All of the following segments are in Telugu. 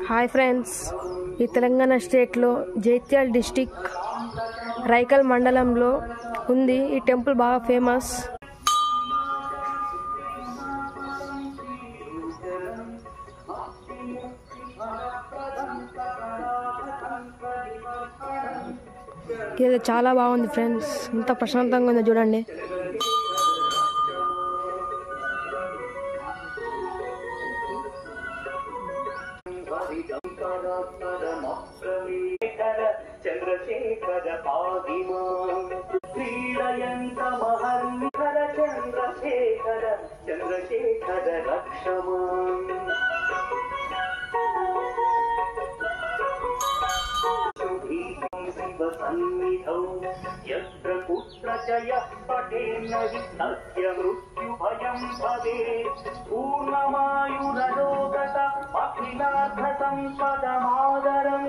హాయ్ ఫ్రెండ్స్, ఈ తెలంగాణ స్టేట్లో జైత్యాల డిస్టిక్ రైకల్ మండలంలో ఉంది. ఈ టెంపుల్ బాగా ఫేమస్. ఇది చాలా బాగుంది ఫ్రెండ్స్, ఇంత ప్రశాంతంగా ఉందో చూడండి. చంద్రశేఖర పాదిమా క్రీడయంత మహర్నిఖర చంద్రశేఖర చంద్రశేఖర రక్షమా శివ సన్నిధౌ యత్ర పుత్ర చ యః పఠేన్న హి తస్య మృత్యుభయం భవేత్ పూర్ణమాయురలోకత అఖిలార్థ సంపదమాదరం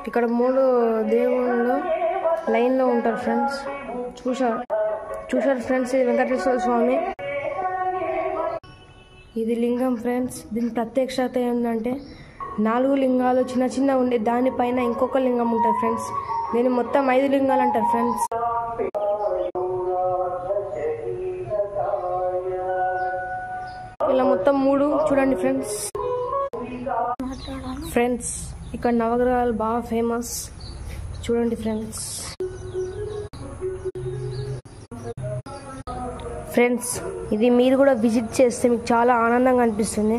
ఇక్కడ 3 దేవుళ్ళు లైన్ లో ఉంటారు ఫ్రెండ్స్. చూశారు ఫ్రెండ్స్, ఇది వెంకటేశ్వర స్వామి. ఇది లింగం ఫ్రెండ్స్. దీని ప్రత్యక్షత ఏంటంటే 4 లింగాలు చిన్న చిన్న ఉండే దానిపైన ఇంకొక లింగం ఉంటుంది ఫ్రెండ్స్. దీన్ని మొత్తం 5 లింగాలు అంటారు ఫ్రెండ్స్. ఇలా మొత్తం 3 చూడండి ఫ్రెండ్స్. ఇక్కడ నవగ్రహాలు బాగా ఫేమస్. చూడండి ఫ్రెండ్స్, ఇది మీరు కూడా విజిట్ చేస్తే మీకు చాలా ఆనందంగా అనిపిస్తుంది.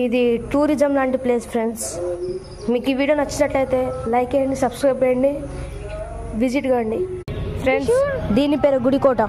ఇది టూరిజం లాంటి ప్లేస్ ఫ్రెండ్స్. మీకు ఈ వీడియో నచ్చినట్లయితే లైక్ చేయండి, సబ్స్క్రైబ్ చేయండి, విజిట్ కండి ఫ్రెండ్స్. దీని పేరు గుడికోట.